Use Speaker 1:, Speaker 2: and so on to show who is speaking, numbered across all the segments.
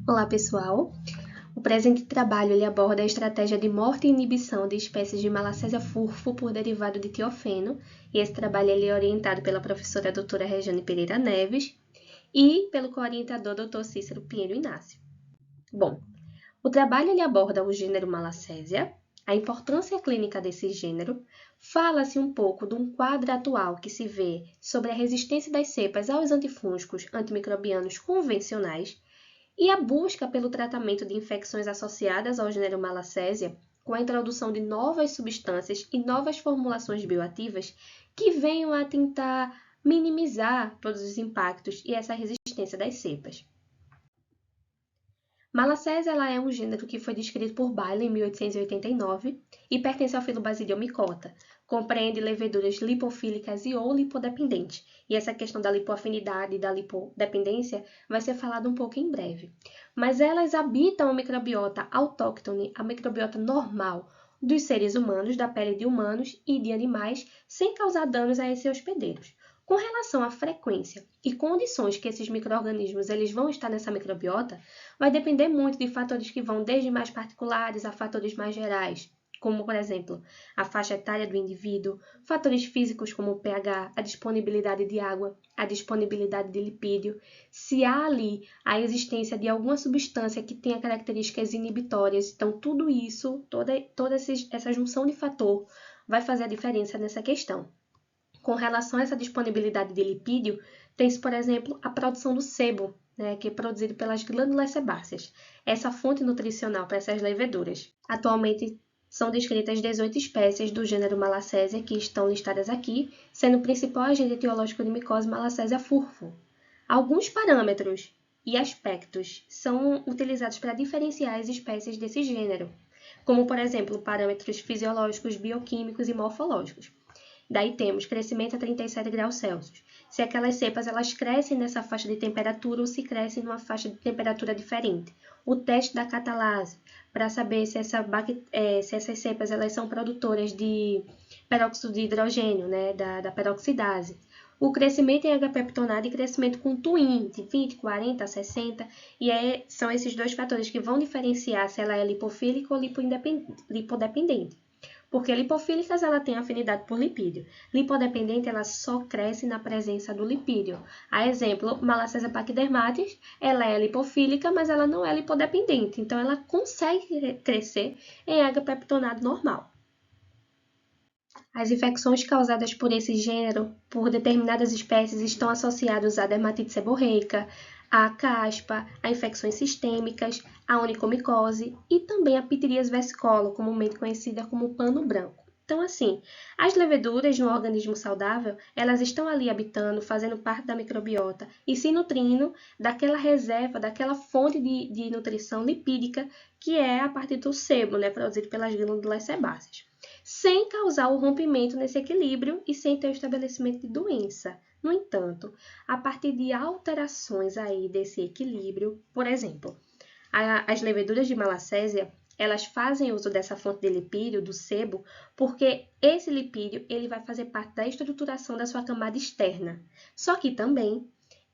Speaker 1: Olá, pessoal! O presente trabalho ele aborda a estratégia de morte e inibição de espécies de Malassezia furfo por derivado de tiofeno, e esse trabalho ele é orientado pela professora doutora Regiane Pereira Neves e pelo co-orientador Dr. Cícero Pinheiro Inácio. Bom, o trabalho ele aborda o gênero Malassezia, a importância clínica desse gênero, fala-se um pouco de um quadro atual que se vê sobre a resistência das cepas aos antifúngicos antimicrobianos convencionais, e a busca pelo tratamento de infecções associadas ao gênero Malassezia, com a introdução de novas substâncias e novas formulações bioativas que venham a tentar minimizar todos os impactos e essa resistência das cepas. Malassezia ela é um gênero que foi descrito por Bailey em 1889 e pertence ao filo Basidiomycota. Compreende leveduras lipofílicas e ou lipodependentes. E essa questão da lipoafinidade e da lipodependência vai ser falada um pouco em breve. Mas elas habitam a microbiota autóctone, a microbiota normal dos seres humanos, da pele de humanos e de animais, sem causar danos a esses hospedeiros. Com relação à frequência e condições que esses micro-organismos eles vão estar nessa microbiota, vai depender muito de fatores que vão desde mais particulares a fatores mais gerais, como, por exemplo, a faixa etária do indivíduo, fatores físicos como o pH, a disponibilidade de água, a disponibilidade de lipídio, se há ali a existência de alguma substância que tenha características inibitórias. Então, tudo isso, toda essa junção de fator vai fazer a diferença nessa questão. Com relação a essa disponibilidade de lipídio, tem-se, por exemplo, a produção do sebo, que é produzido pelas glândulas sebáceas. Essa fonte nutricional para essas leveduras. Atualmente, são descritas 18 espécies do gênero Malassezia que estão listadas aqui, sendo o principal agente etiológico de micose Malassezia furfo. Alguns parâmetros e aspectos são utilizados para diferenciar as espécies desse gênero, como, por exemplo, parâmetros fisiológicos, bioquímicos e morfológicos. Daí temos crescimento a 37 graus Celsius. Se aquelas cepas elas crescem nessa faixa de temperatura ou se crescem numa faixa de temperatura diferente. O teste da catalase, para saber se essas cepas elas são produtoras de peróxido de hidrogênio, da peroxidase. O crescimento em H-peptonado e crescimento com twin, de 20, 40, 60, são esses dois fatores que vão diferenciar se ela é lipofílica ou lipodependente. Porque lipofílicas ela tem afinidade por lipídio. Lipodependente ela só cresce na presença do lipídio. A exemplo, Malassezia pachydermatis, ela é lipofílica, mas ela não é lipodependente. Então ela consegue crescer em H-peptonado normal. As infecções causadas por esse gênero, por determinadas espécies, estão associadas à dermatite seborreica, à caspa, a infecções sistêmicas, à onicomicose e também a pitiríase versicolor, comumente conhecida como pano branco. Então, assim, as leveduras de um organismo saudável, elas estão ali habitando, fazendo parte da microbiota e se nutrindo daquela reserva, daquela fonte de nutrição lipídica que é a partir do sebo, produzido pelas glândulas sebáceas, sem causar o rompimento nesse equilíbrio e sem ter o estabelecimento de doença. No entanto, a partir de alterações aí desse equilíbrio, por exemplo, as leveduras de Malassezia, elas fazem uso dessa fonte de lipídio, do sebo, porque esse lipídio ele vai fazer parte da estruturação da sua camada externa. Só que também,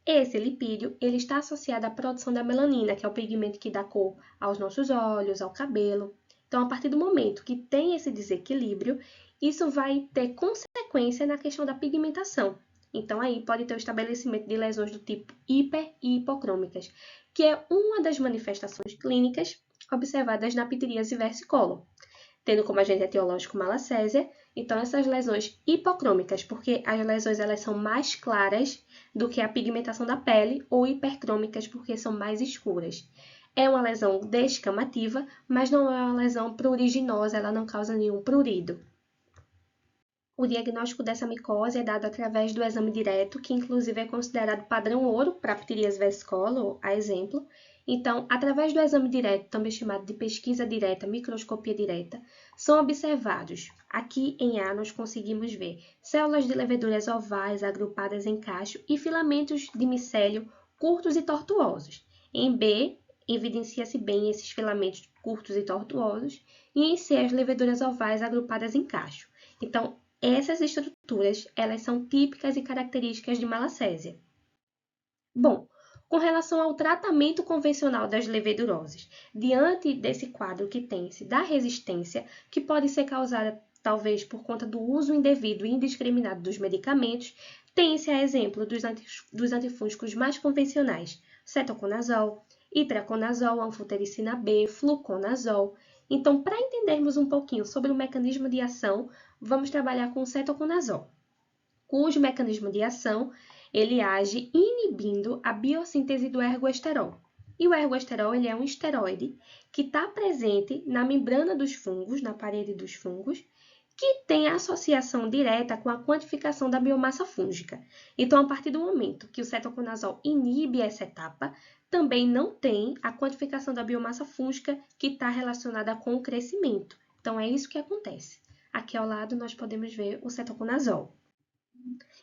Speaker 1: esse lipídio ele está associado à produção da melanina, que é o pigmento que dá cor aos nossos olhos, ao cabelo. Então, a partir do momento que tem esse desequilíbrio, isso vai ter consequência na questão da pigmentação. Então, aí pode ter o estabelecimento de lesões do tipo hiper e hipocrômicas, que é uma das manifestações clínicas observadas na pitiríase versicolor, tendo como agente etiológico Malassezia. Então, essas lesões hipocrômicas, porque as lesões elas são mais claras do que a pigmentação da pele, ou hipercrômicas, porque são mais escuras. É uma lesão descamativa, mas não é uma lesão pruriginosa, ela não causa nenhum prurido. O diagnóstico dessa micose é dado através do exame direto, que inclusive é considerado padrão ouro para a pitiríase versicolor, a exemplo. Então, através do exame direto, também chamado de pesquisa direta, microscopia direta, são observados. Aqui em A, nós conseguimos ver células de leveduras ovais agrupadas em cacho e filamentos de micélio curtos e tortuosos. Em B, evidencia-se bem esses filamentos curtos e tortuosos, e em C, as leveduras ovais agrupadas em cacho. Então, essas estruturas, elas são típicas e características de Malassezia. Bom, Com relação ao tratamento convencional das leveduroses, diante desse quadro que tem-se da resistência, que pode ser causada talvez por conta do uso indevido e indiscriminado dos medicamentos, tem-se a exemplo dos antifúngicos mais convencionais, cetoconazol, itraconazol, anfotericina B, fluconazol. Então, para entendermos um pouquinho sobre o mecanismo de ação, vamos trabalhar com o cetoconazol, cujo mecanismo de ação ele age inibindo a biossíntese do ergosterol. E o ergosterol ele é um esteroide que está presente na membrana dos fungos, na parede dos fungos, que tem associação direta com a quantificação da biomassa fúngica. Então, a partir do momento que o cetoconazol inibe essa etapa, também não tem a quantificação da biomassa fúngica que está relacionada com o crescimento. Então, é isso que acontece. Aqui ao lado nós podemos ver o cetoconazol.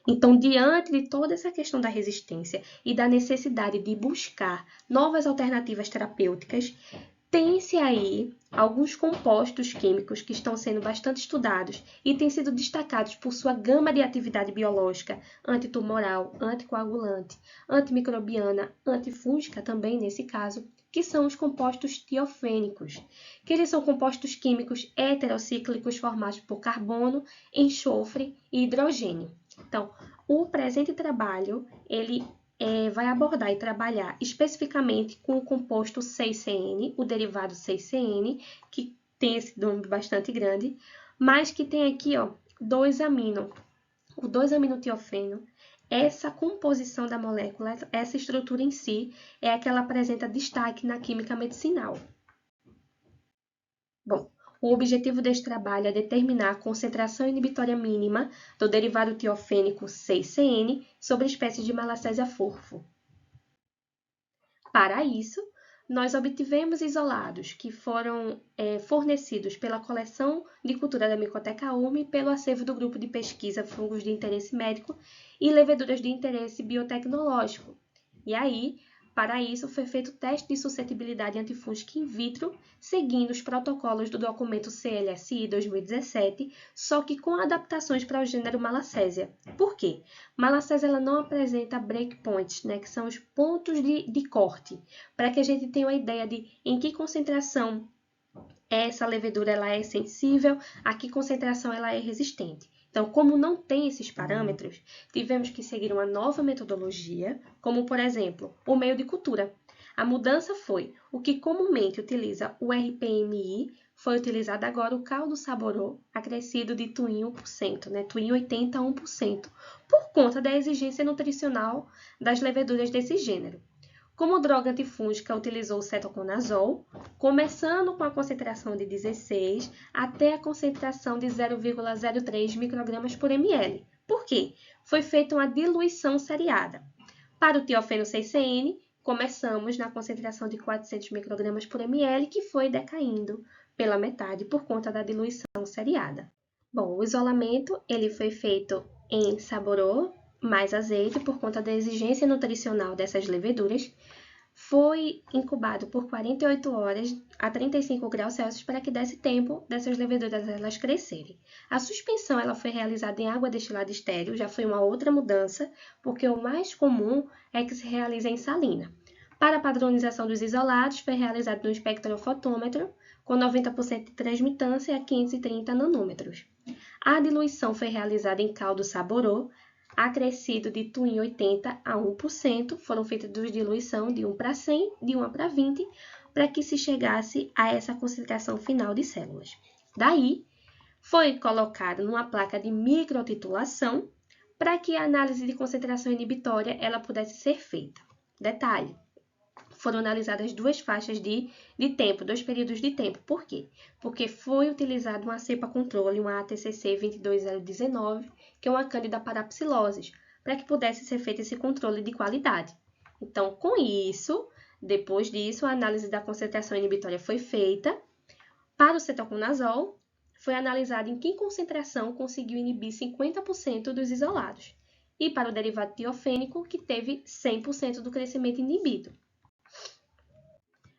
Speaker 1: Então, diante de toda essa questão da resistência e da necessidade de buscar novas alternativas terapêuticas, tem-se aí alguns compostos químicos que estão sendo bastante estudados e têm sido destacados por sua gama de atividade biológica, antitumoral, anticoagulante, antimicrobiana, antifúngica também nesse caso, que são os compostos tiofênicos, que eles são compostos químicos heterocíclicos formados por carbono, enxofre e hidrogênio. Então, o presente trabalho, ele vai abordar e trabalhar especificamente com o composto 6-CN, o derivado 6-CN, que tem esse nome bastante grande, mas que tem aqui, ó, 2-amino. O 2-aminotiofeno, essa composição da molécula, essa estrutura em si, é a que ela apresenta destaque na química medicinal. Bom, o objetivo deste trabalho é determinar a concentração inibitória mínima do derivado tiofênico 6-CN sobre espécies de Malassezia furfo. Para isso, nós obtivemos isolados que foram fornecidos pela coleção de cultura da Micoteca URM e pelo acervo do grupo de pesquisa Fungos de Interesse Médico e Leveduras de Interesse Biotecnológico. E aí, para isso, foi feito o teste de suscetibilidade antifúngica in vitro, seguindo os protocolos do documento CLSI 2017, só que com adaptações para o gênero Malassezia. Por quê? Malassezia ela não apresenta breakpoints, né, que são os pontos de corte, para que a gente tenha uma ideia de em que concentração essa levedura ela é sensível, a que concentração ela é resistente. Então, como não tem esses parâmetros, tivemos que seguir uma nova metodologia, como, por exemplo, o meio de cultura. A mudança foi o que comumente utiliza o RPMI, foi utilizado agora o caldo saborô acrescido de Twin 1%, né? Twin 80 a 1%, por conta da exigência nutricional das leveduras desse gênero. Como droga antifúngica, utilizou o cetoconazol, começando com a concentração de 16 até a concentração de 0,03 microgramas por ml. Por quê? Foi feita uma diluição seriada. Para o tiofeno 6-CN, começamos na concentração de 400 microgramas por ml, que foi decaindo pela metade por conta da diluição seriada. Bom, o isolamento ele foi feito em saborô, mais azeite, por conta da exigência nutricional dessas leveduras, foi incubado por 48 horas a 35 graus Celsius para que desse tempo dessas leveduras elas crescerem. A suspensão ela foi realizada em água destilada estéril, já foi uma outra mudança, porque o mais comum é que se realize em salina. Para a padronização dos isolados, foi realizado no espectrofotômetro, com 90% de transmitância a 530 nanômetros. A diluição foi realizada em caldo saborô, acrescido de Twin 80 a 1%, foram feitas duas diluição de 1 para 100, de 1 para 20, para que se chegasse a essa concentração final de células. Daí, foi colocado numa placa de microtitulação para que a análise de concentração inibitória ela pudesse ser feita. Detalhe, foram analisadas duas faixas de tempo, dois períodos de tempo. Por quê? Porque foi utilizada uma cepa controle, uma ATCC 22019, que é uma Candida parapsiloses, para que pudesse ser feito esse controle de qualidade. Então, com isso, depois disso, a análise da concentração inibitória foi feita. Para o cetoconazol, foi analisado em que concentração conseguiu inibir 50% dos isolados. E para o derivado tiofênico, que teve 100% do crescimento inibido.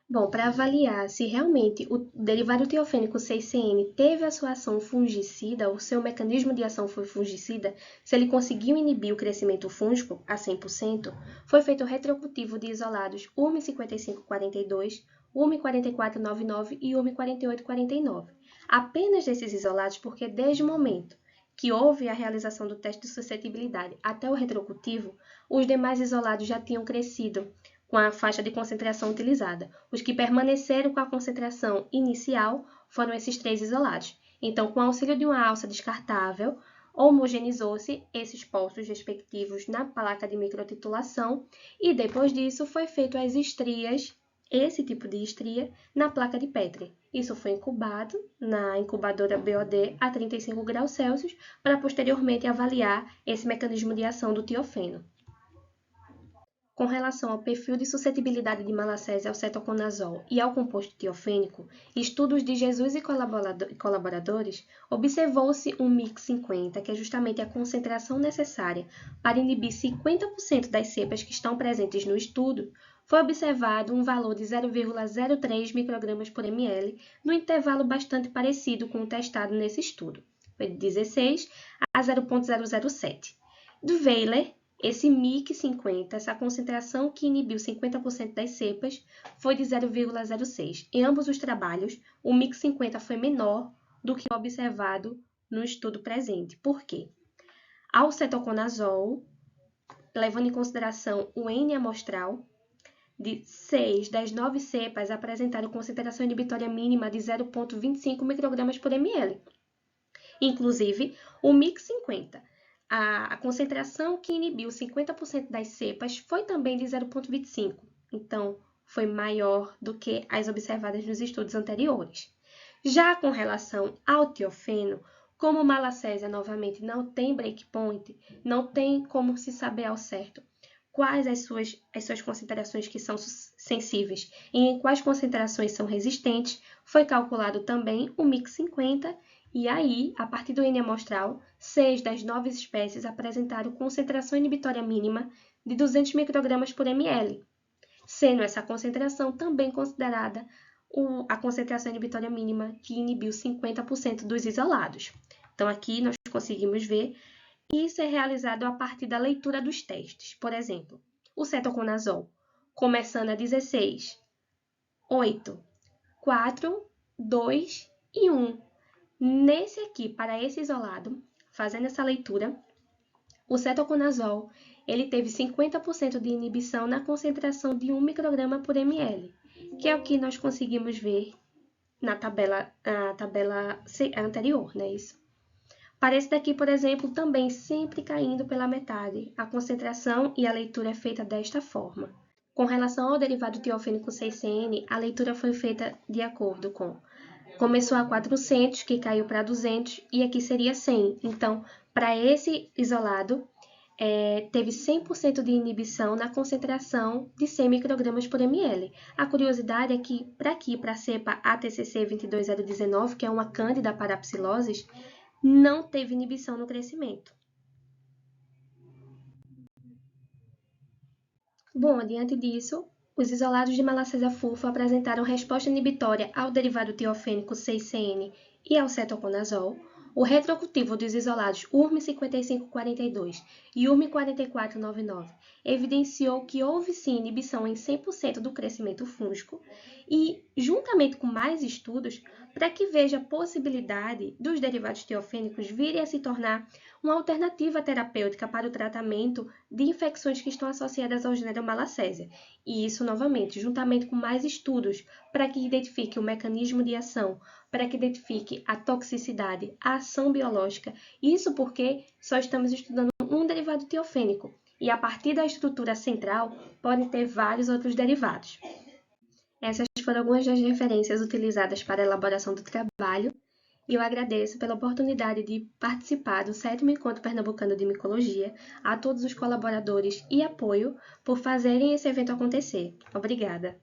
Speaker 1: Bom, para avaliar se realmente o derivado tiofênico 6CN teve a sua ação fungicida, o seu mecanismo de ação foi fungicida, se ele conseguiu inibir o crescimento fúngico a 100%, foi feito o retrocultivo de isolados URM 5542, URM 4499 e URM 4849. Apenas desses isolados, porque desde o momento que houve a realização do teste de suscetibilidade até o retrocultivo, os demais isolados já tinham crescido com a faixa de concentração utilizada. Os que permaneceram com a concentração inicial foram esses 3 isolados. Então, com o auxílio de uma alça descartável, homogeneizou-se esses postos respectivos na placa de microtitulação e depois disso foi feito as estrias, esse tipo de estria, na placa de Petri. Isso foi incubado na incubadora BOD a 35 graus Celsius para posteriormente avaliar esse mecanismo de ação do tiofeno. Com relação ao perfil de suscetibilidade de Malacésia ao cetoconazol e ao composto tiofênico, estudos de Jesus e colaboradores observou-se um mix 50, que é justamente a concentração necessária para inibir 50% das cepas que estão presentes no estudo. Foi observado um valor de 0,03 microgramas por ml, no intervalo bastante parecido com o testado nesse estudo, foi de 16 a 0,007. Do Weiler, esse MIC 50, essa concentração que inibiu 50% das cepas, foi de 0,06. Em ambos os trabalhos, o MIC 50 foi menor do que o observado no estudo presente. Por quê? Ao cetoconazol, levando em consideração o N amostral, de 6 das 9 cepas apresentaram concentração inibitória mínima de 0,25 microgramas por ml. Inclusive, o MIC 50, a concentração que inibiu 50% das cepas foi também de 0,25, então foi maior do que as observadas nos estudos anteriores. Já com relação ao tiofeno, como Malacésia novamente não tem breakpoint, não tem como se saber ao certo quais as suas concentrações que são sensíveis e em quais concentrações são resistentes, foi calculado também o MIC 50. E aí, a partir do N amostral, 6 das 9 espécies apresentaram concentração inibitória mínima de 200 microgramas por ml, sendo essa concentração também considerada a concentração inibitória mínima que inibiu 50% dos isolados. Então, aqui nós conseguimos ver que isso é realizado a partir da leitura dos testes. Por exemplo, o cetoconazol, começando a 16, 8, 4, 2 e 1. Nesse aqui, para esse isolado, fazendo essa leitura, o cetoconazol ele teve 50% de inibição na concentração de 1 micrograma por ml, que é o que nós conseguimos ver na tabela anterior, né? Isso. Para esse daqui, por exemplo, também sempre caindo pela metade, a concentração e a leitura é feita desta forma. Com relação ao derivado tiofênico 6CN, a leitura foi feita de acordo com começou a 400, que caiu para 200, e aqui seria 100. Então, para esse isolado, teve 100% de inibição na concentração de 100 microgramas por ml. A curiosidade é que, para a cepa ATCC 22019, que é uma cândida parapsiloses, não teve inibição no crescimento. Bom, diante disso, os isolados de Malacésia fulva apresentaram resposta inibitória ao derivado tiofênico 6CN e ao cetoconazol. O retrocultivo dos isolados URM 5542 e URM 4499 evidenciou que houve sim inibição em 100% do crescimento fúngico e, juntamente com mais estudos, para que veja a possibilidade dos derivados tiofênicos virem a se tornar uma alternativa terapêutica para o tratamento de infecções que estão associadas ao gênero Malacésia. E isso, novamente, juntamente com mais estudos para que identifique o mecanismo de ação, para que identifique a toxicidade, a ação biológica. Isso porque só estamos estudando um derivado tiofênico. E a partir da estrutura central, podem ter vários outros derivados. Essas foram algumas das referências utilizadas para a elaboração do trabalho. E eu agradeço pela oportunidade de participar do 7º Encontro Pernambucano de Micologia, a todos os colaboradores e apoio por fazerem esse evento acontecer. Obrigada!